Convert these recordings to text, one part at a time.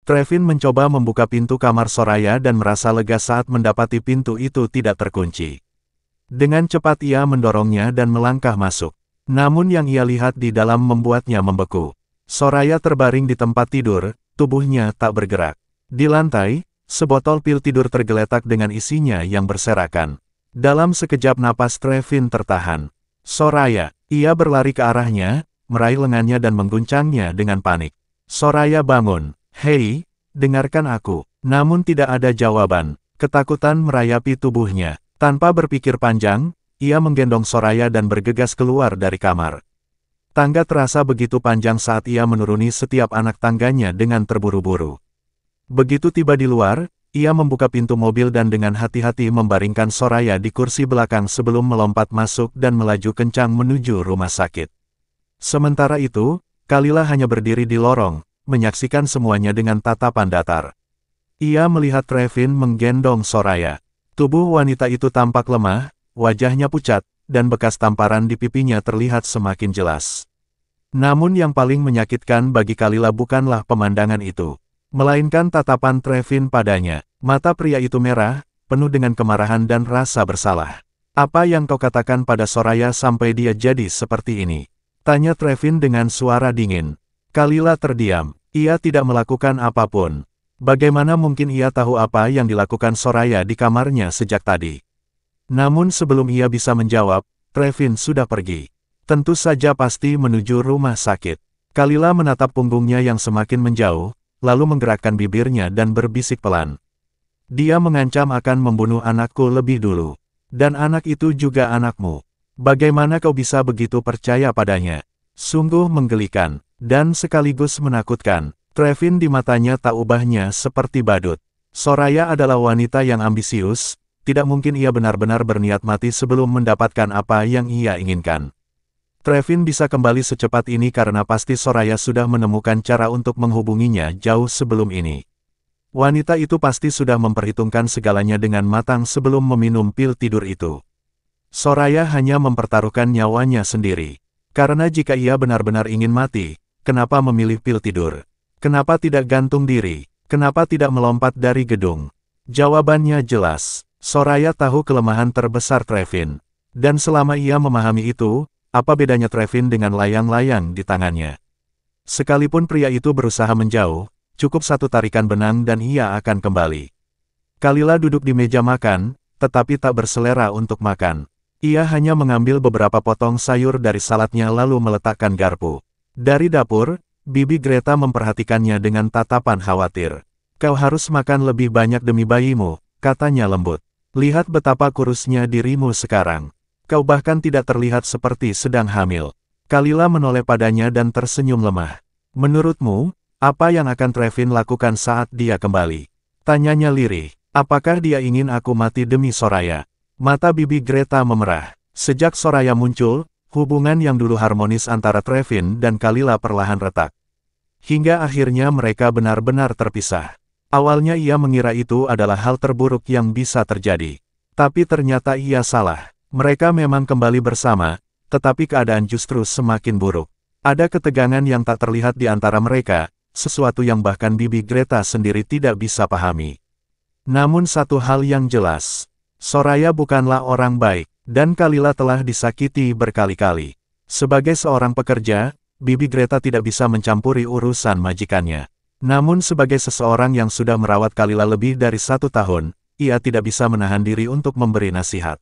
Trevin mencoba membuka pintu kamar Soraya dan merasa lega saat mendapati pintu itu tidak terkunci. Dengan cepat ia mendorongnya dan melangkah masuk. Namun yang ia lihat di dalam membuatnya membeku. Soraya terbaring di tempat tidur, tubuhnya tak bergerak. Di lantai, sebotol pil tidur tergeletak dengan isinya yang berserakan. Dalam sekejap napas Trevin tertahan. Soraya, ia berlari ke arahnya, meraih lengannya dan mengguncangnya dengan panik. Soraya bangun. Hei, dengarkan aku. Namun tidak ada jawaban. Ketakutan merayapi tubuhnya. Tanpa berpikir panjang, ia menggendong Soraya dan bergegas keluar dari kamar. Tangga terasa begitu panjang saat ia menuruni setiap anak tangganya dengan terburu-buru. Begitu tiba di luar, ia membuka pintu mobil dan dengan hati-hati membaringkan Soraya di kursi belakang sebelum melompat masuk dan melaju kencang menuju rumah sakit. Sementara itu, Kalila hanya berdiri di lorong, menyaksikan semuanya dengan tatapan datar. Ia melihat Trevin menggendong Soraya. Tubuh wanita itu tampak lemah, wajahnya pucat, dan bekas tamparan di pipinya terlihat semakin jelas. Namun yang paling menyakitkan bagi Kalila bukanlah pemandangan itu, melainkan tatapan Trevin padanya. Mata pria itu merah, penuh dengan kemarahan dan rasa bersalah. Apa yang kau katakan pada Soraya sampai dia jadi seperti ini? Tanya Trevin dengan suara dingin. Kalila terdiam. Ia tidak melakukan apapun. Bagaimana mungkin ia tahu apa yang dilakukan Soraya di kamarnya sejak tadi? Namun sebelum ia bisa menjawab, Trevin sudah pergi. Tentu saja pasti menuju rumah sakit. Kalila menatap punggungnya yang semakin menjauh, lalu menggerakkan bibirnya dan berbisik pelan. Dia mengancam akan membunuh anakku lebih dulu. Dan anak itu juga anakmu. Bagaimana kau bisa begitu percaya padanya? Sungguh menggelikan. Dan sekaligus menakutkan. Trevin di matanya tak ubahnya seperti badut. Soraya adalah wanita yang ambisius, tidak mungkin ia benar-benar berniat mati sebelum mendapatkan apa yang ia inginkan. Trevin bisa kembali secepat ini karena pasti Soraya sudah menemukan cara untuk menghubunginya jauh sebelum ini. Wanita itu pasti sudah memperhitungkan segalanya dengan matang sebelum meminum pil tidur itu. Soraya hanya mempertaruhkan nyawanya sendiri. Karena jika ia benar-benar ingin mati, kenapa memilih pil tidur? Kenapa tidak gantung diri? Kenapa tidak melompat dari gedung? Jawabannya jelas. Soraya tahu kelemahan terbesar Trevin. Dan selama ia memahami itu, apa bedanya Trevin dengan layang-layang di tangannya? Sekalipun pria itu berusaha menjauh, cukup satu tarikan benang dan ia akan kembali. Kalila duduk di meja makan, tetapi tak berselera untuk makan. Ia hanya mengambil beberapa potong sayur dari saladnya lalu meletakkan garpu. Dari dapur, Bibi Greta memperhatikannya dengan tatapan khawatir. Kau harus makan lebih banyak demi bayimu, katanya lembut. Lihat betapa kurusnya dirimu sekarang. Kau bahkan tidak terlihat seperti sedang hamil. Kalila menoleh padanya dan tersenyum lemah. Menurutmu, apa yang akan Trevin lakukan saat dia kembali? Tanyanya lirih. Apakah dia ingin aku mati demi Soraya? Mata Bibi Greta memerah. Sejak Soraya muncul, hubungan yang dulu harmonis antara Trevin dan Kalila perlahan retak. Hingga akhirnya mereka benar-benar terpisah. Awalnya ia mengira itu adalah hal terburuk yang bisa terjadi. Tapi ternyata ia salah. Mereka memang kembali bersama, tetapi keadaan justru semakin buruk. Ada ketegangan yang tak terlihat di antara mereka, sesuatu yang bahkan Bibi Greta sendiri tidak bisa pahami. Namun satu hal yang jelas, Soraya bukanlah orang baik. Dan Kalila telah disakiti berkali-kali. Sebagai seorang pekerja, Bibi Greta tidak bisa mencampuri urusan majikannya. Namun sebagai seseorang yang sudah merawat Kalila lebih dari 1 tahun, ia tidak bisa menahan diri untuk memberi nasihat.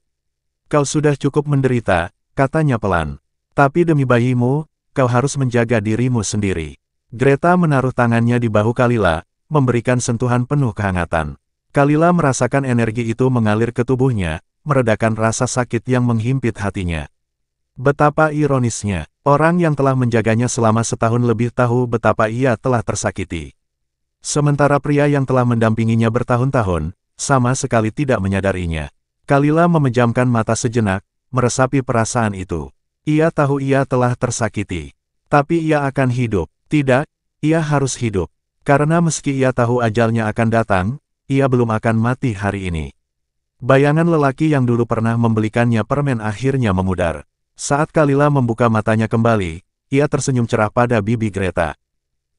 Kau sudah cukup menderita, katanya pelan. Tapi demi bayimu, kau harus menjaga dirimu sendiri. Greta menaruh tangannya di bahu Kalila, memberikan sentuhan penuh kehangatan. Kalila merasakan energi itu mengalir ke tubuhnya, meredakan rasa sakit yang menghimpit hatinya. Betapa ironisnya, orang yang telah menjaganya selama setahun lebih tahu betapa ia telah tersakiti. Sementara pria yang telah mendampinginya bertahun-tahun, sama sekali tidak menyadarinya. Kalila memejamkan mata sejenak, meresapi perasaan itu. Ia tahu ia telah tersakiti. Tapi ia akan hidup. Tidak, ia harus hidup. Karena meski ia tahu ajalnya akan datang, ia belum akan mati hari ini. Bayangan lelaki yang dulu pernah membelikannya permen akhirnya memudar. Saat Kalila membuka matanya kembali, ia tersenyum cerah pada Bibi Greta.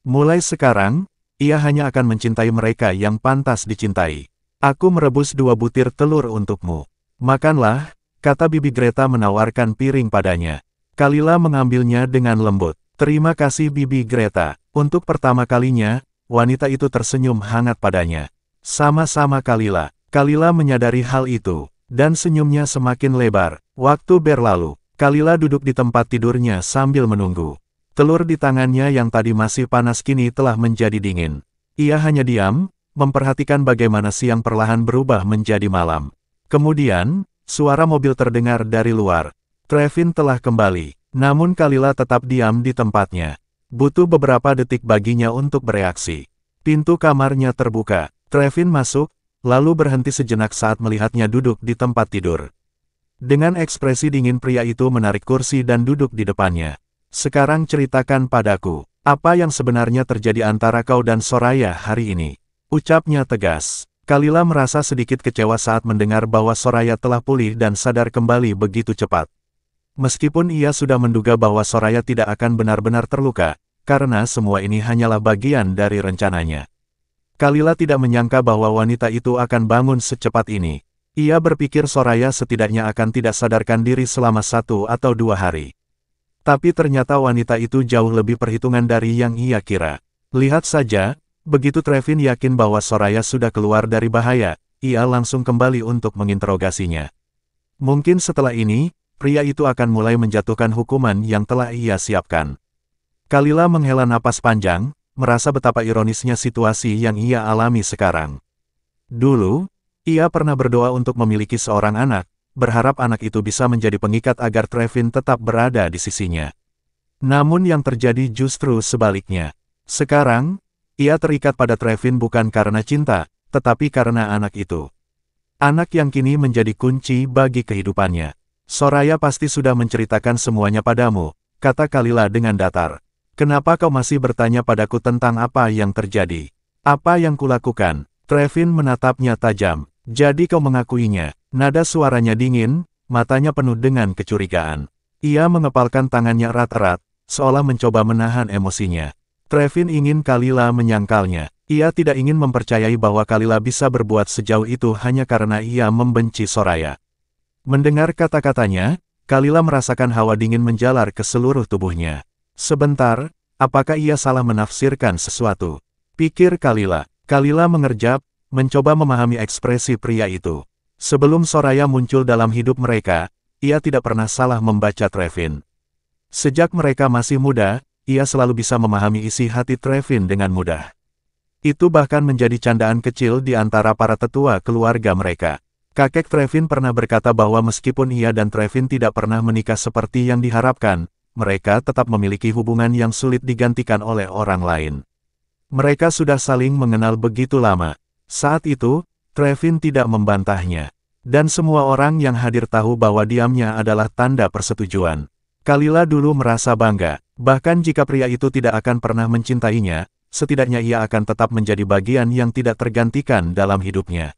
Mulai sekarang, ia hanya akan mencintai mereka yang pantas dicintai. Aku merebus 2 butir telur untukmu. Makanlah, kata Bibi Greta menawarkan piring padanya. Kalila mengambilnya dengan lembut. Terima kasih Bibi Greta. Untuk pertama kalinya, wanita itu tersenyum hangat padanya. Sama-sama Kalila. Kalila menyadari hal itu, dan senyumnya semakin lebar. Waktu berlalu, Kalila duduk di tempat tidurnya sambil menunggu. Telur di tangannya yang tadi masih panas kini telah menjadi dingin. Ia hanya diam, memperhatikan bagaimana siang perlahan berubah menjadi malam. Kemudian, suara mobil terdengar dari luar. Trevin telah kembali, namun Kalila tetap diam di tempatnya. Butuh beberapa detik baginya untuk bereaksi. Pintu kamarnya terbuka. Trevin masuk, lalu berhenti sejenak saat melihatnya duduk di tempat tidur. Dengan ekspresi dingin pria itu menarik kursi dan duduk di depannya. Sekarang ceritakan padaku, apa yang sebenarnya terjadi antara kau dan Soraya hari ini? Ucapnya tegas. Kalila merasa sedikit kecewa saat mendengar bahwa Soraya telah pulih dan sadar kembali begitu cepat. Meskipun ia sudah menduga bahwa Soraya tidak akan benar-benar terluka, karena semua ini hanyalah bagian dari rencananya. Kalila tidak menyangka bahwa wanita itu akan bangun secepat ini. Ia berpikir Soraya setidaknya akan tidak sadarkan diri selama 1 atau 2 hari. Tapi ternyata wanita itu jauh lebih perhitungan dari yang ia kira. Lihat saja, begitu Trevin yakin bahwa Soraya sudah keluar dari bahaya, ia langsung kembali untuk menginterogasinya. Mungkin setelah ini, pria itu akan mulai menjatuhkan hukuman yang telah ia siapkan. Kalila menghela napas panjang, merasa betapa ironisnya situasi yang ia alami sekarang. Dulu, ia pernah berdoa untuk memiliki seorang anak, berharap anak itu bisa menjadi pengikat agar Trevin tetap berada di sisinya. Namun yang terjadi justru sebaliknya. Sekarang, ia terikat pada Trevin bukan karena cinta, tetapi karena anak itu. Anak yang kini menjadi kunci bagi kehidupannya. Soraya pasti sudah menceritakan semuanya padamu, kata Kalila dengan datar. Kenapa kau masih bertanya padaku tentang apa yang terjadi? Apa yang kulakukan? Trevin menatapnya tajam. Jadi kau mengakuinya. Nada suaranya dingin, matanya penuh dengan kecurigaan. Ia mengepalkan tangannya erat-erat, seolah mencoba menahan emosinya. Trevin ingin Kalila menyangkalnya. Ia tidak ingin mempercayai bahwa Kalila bisa berbuat sejauh itu hanya karena ia membenci Soraya. Mendengar kata-katanya, Kalila merasakan hawa dingin menjalar ke seluruh tubuhnya. Sebentar, apakah ia salah menafsirkan sesuatu? Pikir Kalila. Kalila mengerjap, mencoba memahami ekspresi pria itu. Sebelum Soraya muncul dalam hidup mereka, ia tidak pernah salah membaca Trevin. Sejak mereka masih muda, ia selalu bisa memahami isi hati Trevin dengan mudah. Itu bahkan menjadi candaan kecil di antara para tetua keluarga mereka. Kakek Trevin pernah berkata bahwa meskipun ia dan Trevin tidak pernah menikah seperti yang diharapkan, mereka tetap memiliki hubungan yang sulit digantikan oleh orang lain. Mereka sudah saling mengenal begitu lama. Saat itu, Trevin tidak membantahnya. Dan semua orang yang hadir tahu bahwa diamnya adalah tanda persetujuan. Kalila dulu merasa bangga, bahkan jika pria itu tidak akan pernah mencintainya, setidaknya ia akan tetap menjadi bagian yang tidak tergantikan dalam hidupnya.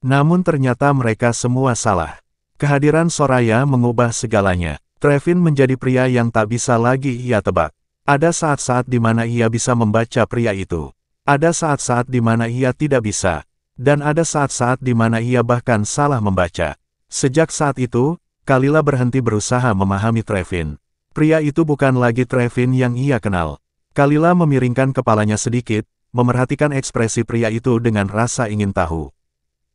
Namun ternyata mereka semua salah. Kehadiran Soraya mengubah segalanya. Trevin menjadi pria yang tak bisa lagi ia tebak. Ada saat-saat di mana ia bisa membaca pria itu. Ada saat-saat di mana ia tidak bisa. Dan ada saat-saat di mana ia bahkan salah membaca. Sejak saat itu, Kalila berhenti berusaha memahami Trevin. Pria itu bukan lagi Trevin yang ia kenal. Kalila memiringkan kepalanya sedikit, memerhatikan ekspresi pria itu dengan rasa ingin tahu.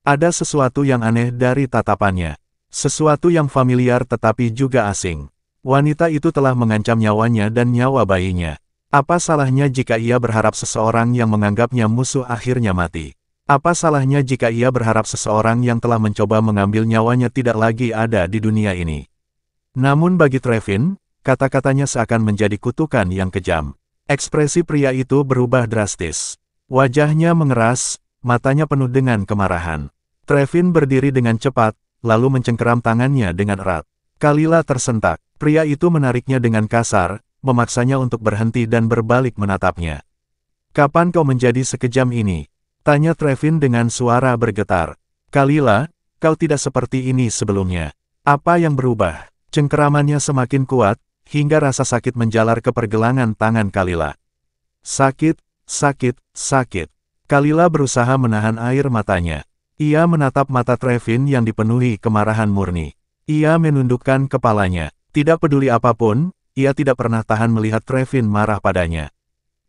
Ada sesuatu yang aneh dari tatapannya. Sesuatu yang familiar tetapi juga asing. Wanita itu telah mengancam nyawanya dan nyawa bayinya. Apa salahnya jika ia berharap seseorang yang menganggapnya musuh akhirnya mati? Apa salahnya jika ia berharap seseorang yang telah mencoba mengambil nyawanya tidak lagi ada di dunia ini? Namun bagi Trevin, kata-katanya seakan menjadi kutukan yang kejam. Ekspresi pria itu berubah drastis. Wajahnya mengeras, matanya penuh dengan kemarahan. Trevin berdiri dengan cepat, lalu mencengkeram tangannya dengan erat. Kalila tersentak. Pria itu menariknya dengan kasar, memaksanya untuk berhenti dan berbalik menatapnya. Kapan kau menjadi sekejam ini? Tanya Trevin dengan suara bergetar. Kalila, kau tidak seperti ini sebelumnya. Apa yang berubah? Cengkeramannya semakin kuat, hingga rasa sakit menjalar ke pergelangan tangan Kalila. Sakit, sakit, sakit. Kalila berusaha menahan air matanya. Ia menatap mata Trevin yang dipenuhi kemarahan murni. Ia menundukkan kepalanya. Tidak peduli apapun, ia tidak pernah tahan melihat Trevin marah padanya.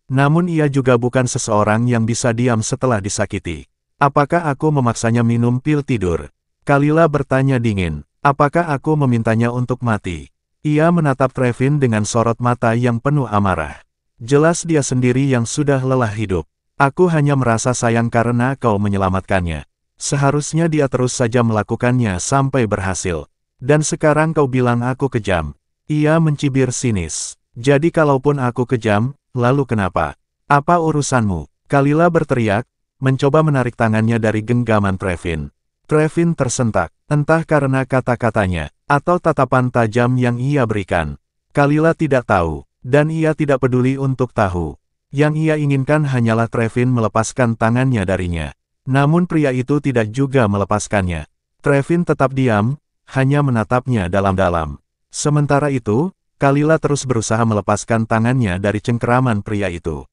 Namun ia juga bukan seseorang yang bisa diam setelah disakiti. Apakah aku memaksanya minum pil tidur? Kalila bertanya dingin. Apakah aku memintanya untuk mati? Ia menatap Trevin dengan sorot mata yang penuh amarah. Jelas dia sendiri yang sudah lelah hidup. Aku hanya merasa sayang karena kau menyelamatkannya. Seharusnya dia terus saja melakukannya sampai berhasil. Dan sekarang kau bilang aku kejam. Ia mencibir sinis. Jadi kalaupun aku kejam, lalu kenapa? Apa urusanmu? Kalila berteriak, mencoba menarik tangannya dari genggaman Trevin. Trevin tersentak, entah karena kata-katanya, atau tatapan tajam yang ia berikan. Kalila tidak tahu, dan ia tidak peduli untuk tahu. Yang ia inginkan hanyalah Trevin melepaskan tangannya darinya. Namun pria itu tidak juga melepaskannya. Trevin tetap diam, hanya menatapnya dalam-dalam. Sementara itu, Kalila terus berusaha melepaskan tangannya dari cengkeraman pria itu.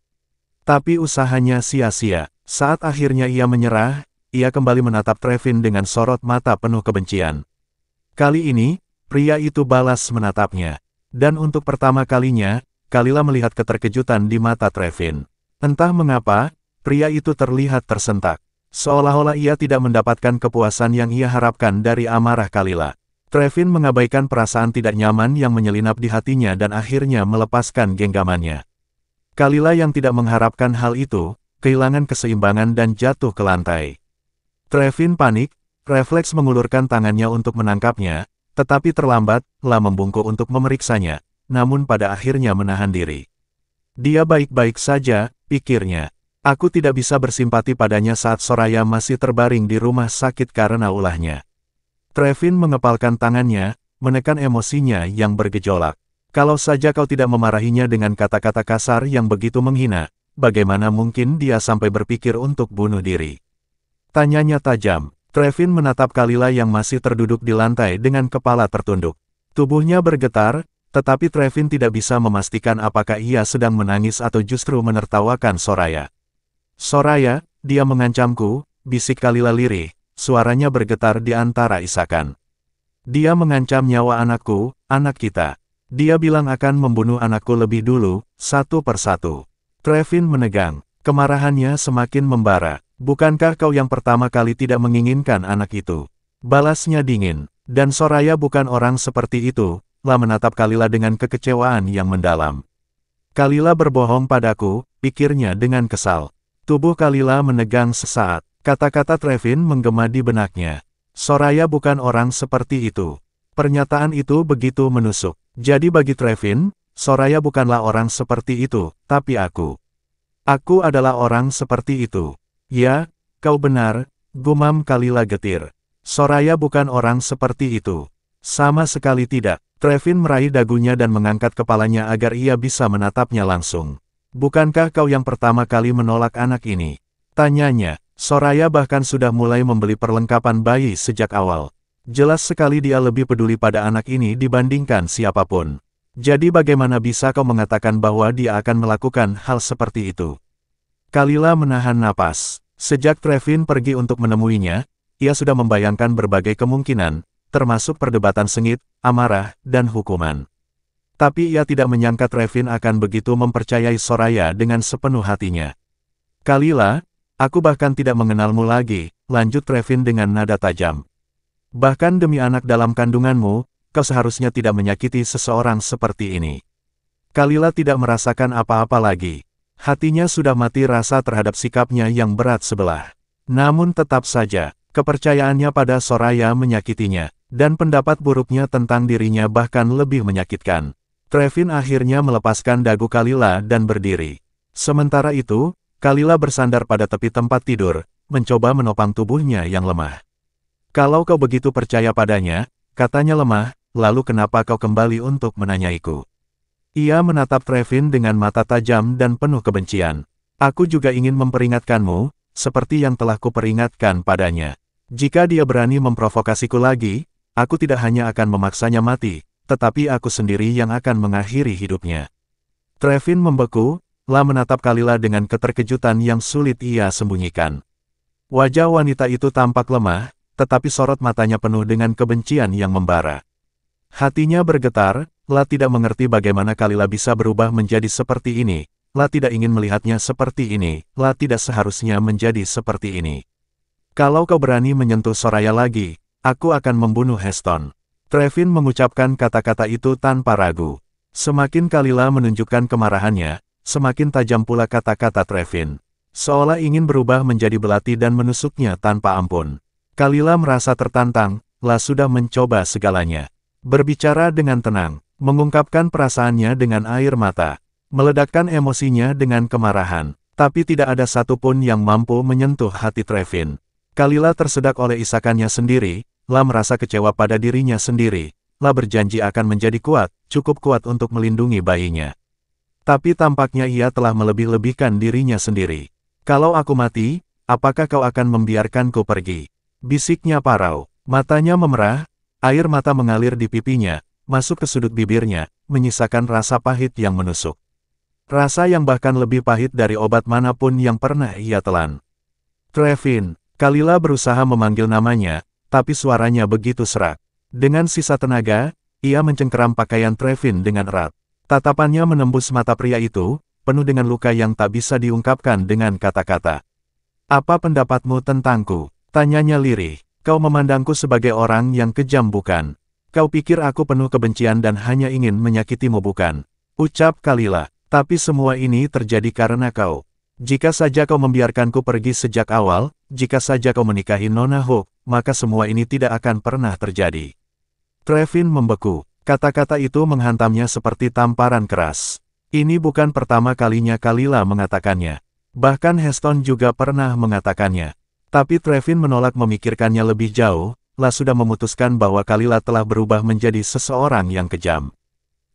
Tapi usahanya sia-sia. Saat akhirnya ia menyerah, ia kembali menatap Trevin dengan sorot mata penuh kebencian. Kali ini, pria itu balas menatapnya. Dan untuk pertama kalinya, Kalila melihat keterkejutan di mata Trevin. Entah mengapa, pria itu terlihat tersentak. Seolah-olah ia tidak mendapatkan kepuasan yang ia harapkan dari amarah Kalila. Trevin mengabaikan perasaan tidak nyaman yang menyelinap di hatinya dan akhirnya melepaskan genggamannya. Kalila yang tidak mengharapkan hal itu, kehilangan keseimbangan dan jatuh ke lantai. Trevin panik, refleks mengulurkan tangannya untuk menangkapnya, tetapi terlambat, lah membungkuk untuk memeriksanya, namun pada akhirnya menahan diri. Dia baik-baik saja, pikirnya. Aku tidak bisa bersimpati padanya saat Soraya masih terbaring di rumah sakit karena ulahnya. Trevin mengepalkan tangannya, menekan emosinya yang bergejolak. Kalau saja kau tidak memarahinya dengan kata-kata kasar yang begitu menghina, bagaimana mungkin dia sampai berpikir untuk bunuh diri? Tanyanya tajam. Trevin menatap Kalila yang masih terduduk di lantai dengan kepala tertunduk. Tubuhnya bergetar, tetapi Trevin tidak bisa memastikan apakah ia sedang menangis atau justru menertawakan Soraya. Soraya, dia mengancamku, bisik Kalila lirih, suaranya bergetar di antara isakan. Dia mengancam nyawa anakku, anak kita. Dia bilang akan membunuh anakku lebih dulu, satu persatu. Trevin menegang, kemarahannya semakin membara. Bukankah kau yang pertama kali tidak menginginkan anak itu? Balasnya dingin, dan Soraya bukan orang seperti itu, lah menatap Kalila dengan kekecewaan yang mendalam. Kalila berbohong padaku, pikirnya dengan kesal. Tubuh Kalila menegang sesaat. Kata-kata Trevin menggema di benaknya. Soraya bukan orang seperti itu. Pernyataan itu begitu menusuk. Jadi bagi Trevin, Soraya bukanlah orang seperti itu, tapi aku. Aku adalah orang seperti itu. Ya, kau benar, gumam Kalila getir. Soraya bukan orang seperti itu. Sama sekali tidak. Trevin meraih dagunya dan mengangkat kepalanya agar ia bisa menatapnya langsung. Bukankah kau yang pertama kali menolak anak ini? Tanyanya. Soraya bahkan sudah mulai membeli perlengkapan bayi sejak awal. Jelas sekali dia lebih peduli pada anak ini dibandingkan siapapun. Jadi bagaimana bisa kau mengatakan bahwa dia akan melakukan hal seperti itu? Kalila menahan napas. Sejak Trevin pergi untuk menemuinya, ia sudah membayangkan berbagai kemungkinan, termasuk perdebatan sengit, amarah, dan hukuman. Tapi ia tidak menyangka Trevin akan begitu mempercayai Soraya dengan sepenuh hatinya. Kalila, aku bahkan tidak mengenalmu lagi, lanjut Trevin dengan nada tajam. Bahkan demi anak dalam kandunganmu, kau seharusnya tidak menyakiti seseorang seperti ini. Kalila tidak merasakan apa-apa lagi. Hatinya sudah mati rasa terhadap sikapnya yang berat sebelah. Namun tetap saja, kepercayaannya pada Soraya menyakitinya, dan pendapat buruknya tentang dirinya bahkan lebih menyakitkan. Trevin akhirnya melepaskan dagu Kalila dan berdiri. Sementara itu, Kalila bersandar pada tepi tempat tidur, mencoba menopang tubuhnya yang lemah. Kalau kau begitu percaya padanya, katanya lemah, lalu kenapa kau kembali untuk menanyaiku? Ia menatap Trevin dengan mata tajam dan penuh kebencian. Aku juga ingin memperingatkanmu, seperti yang telah kuperingatkan padanya. Jika dia berani memprovokasiku lagi, aku tidak hanya akan memaksanya mati, tetapi aku sendiri yang akan mengakhiri hidupnya. Trevin membeku, La menatap Kalila dengan keterkejutan yang sulit ia sembunyikan. Wajah wanita itu tampak lemah, tetapi sorot matanya penuh dengan kebencian yang membara. Hatinya bergetar, La tidak mengerti bagaimana Kalila bisa berubah menjadi seperti ini. La tidak ingin melihatnya seperti ini, La tidak seharusnya menjadi seperti ini. Kalau kau berani menyentuh Soraya lagi, aku akan membunuh Heston. Trevin mengucapkan kata-kata itu tanpa ragu. Semakin Kalila menunjukkan kemarahannya, semakin tajam pula kata-kata Trevin. Seolah ingin berubah menjadi belati dan menusuknya tanpa ampun. Kalila merasa tertantang, La sudah mencoba segalanya. Berbicara dengan tenang, mengungkapkan perasaannya dengan air mata, meledakkan emosinya dengan kemarahan. Tapi tidak ada satupun yang mampu menyentuh hati Trevin. Kalila tersedak oleh isakannya sendiri, La merasa kecewa pada dirinya sendiri. La berjanji akan menjadi kuat, cukup kuat untuk melindungi bayinya. Tapi tampaknya ia telah melebih-lebihkan dirinya sendiri. Kalau aku mati, apakah kau akan membiarkanku pergi? Bisiknya parau, matanya memerah, air mata mengalir di pipinya, masuk ke sudut bibirnya, menyisakan rasa pahit yang menusuk. Rasa yang bahkan lebih pahit dari obat manapun yang pernah ia telan. Trevin, Kalila berusaha memanggil namanya, tapi suaranya begitu serak. Dengan sisa tenaga, ia mencengkeram pakaian Trevin dengan erat. Tatapannya menembus mata pria itu, penuh dengan luka yang tak bisa diungkapkan dengan kata-kata. Apa pendapatmu tentangku? Tanyanya lirih. Kau memandangku sebagai orang yang kejam bukan? Kau pikir aku penuh kebencian dan hanya ingin menyakitimu bukan? Ucap Kalila. Tapi semua ini terjadi karena kau. Jika saja kau membiarkanku pergi sejak awal, jika saja kau menikahi Nona Hook, maka semua ini tidak akan pernah terjadi. Trevin membeku. Kata-kata itu menghantamnya seperti tamparan keras. Ini bukan pertama kalinya Kalila mengatakannya. Bahkan Heston juga pernah mengatakannya. Tapi Trevin menolak memikirkannya lebih jauh. La sudah memutuskan bahwa Kalila telah berubah menjadi seseorang yang kejam.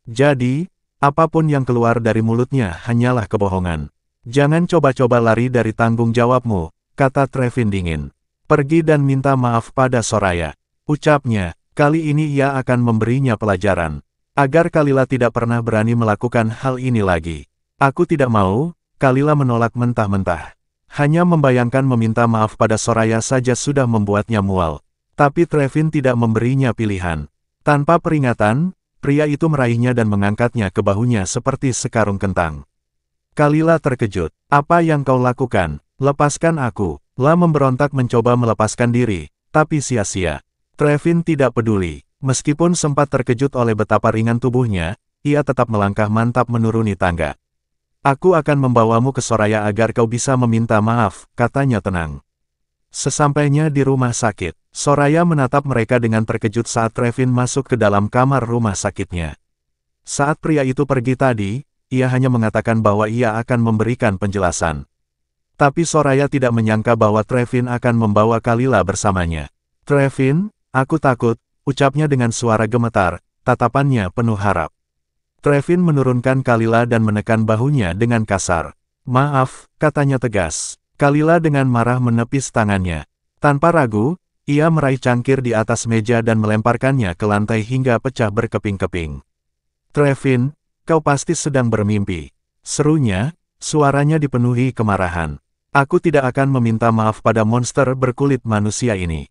Jadi, apapun yang keluar dari mulutnya hanyalah kebohongan. Jangan coba-coba lari dari tanggung jawabmu, kata Trevin dingin. Pergi dan minta maaf pada Soraya. Ucapnya, kali ini ia akan memberinya pelajaran. Agar Kalila tidak pernah berani melakukan hal ini lagi. Aku tidak mau, Kalila menolak mentah-mentah. Hanya membayangkan meminta maaf pada Soraya saja sudah membuatnya mual. Tapi Trevin tidak memberinya pilihan. Tanpa peringatan, pria itu meraihnya dan mengangkatnya ke bahunya seperti sekarung kentang. Kalila terkejut. Apa yang kau lakukan? Lepaskan aku. La memberontak mencoba melepaskan diri, tapi sia-sia. Trevin tidak peduli. Meskipun sempat terkejut oleh betapa ringan tubuhnya, ia tetap melangkah mantap menuruni tangga. Aku akan membawamu ke Soraya agar kau bisa meminta maaf, katanya tenang. Sesampainya di rumah sakit, Soraya menatap mereka dengan terkejut saat Trevin masuk ke dalam kamar rumah sakitnya. Saat pria itu pergi tadi, ia hanya mengatakan bahwa ia akan memberikan penjelasan. Tapi Soraya tidak menyangka bahwa Trevin akan membawa Kalila bersamanya. Trevin, aku takut, ucapnya dengan suara gemetar, tatapannya penuh harap. Trevin menurunkan Kalila dan menekan bahunya dengan kasar. Maaf, katanya tegas. Kalila dengan marah menepis tangannya. Tanpa ragu, ia meraih cangkir di atas meja dan melemparkannya ke lantai hingga pecah berkeping-keping. Trevin, kau pasti sedang bermimpi. Serunya, suaranya dipenuhi kemarahan. Aku tidak akan meminta maaf pada monster berkulit manusia ini.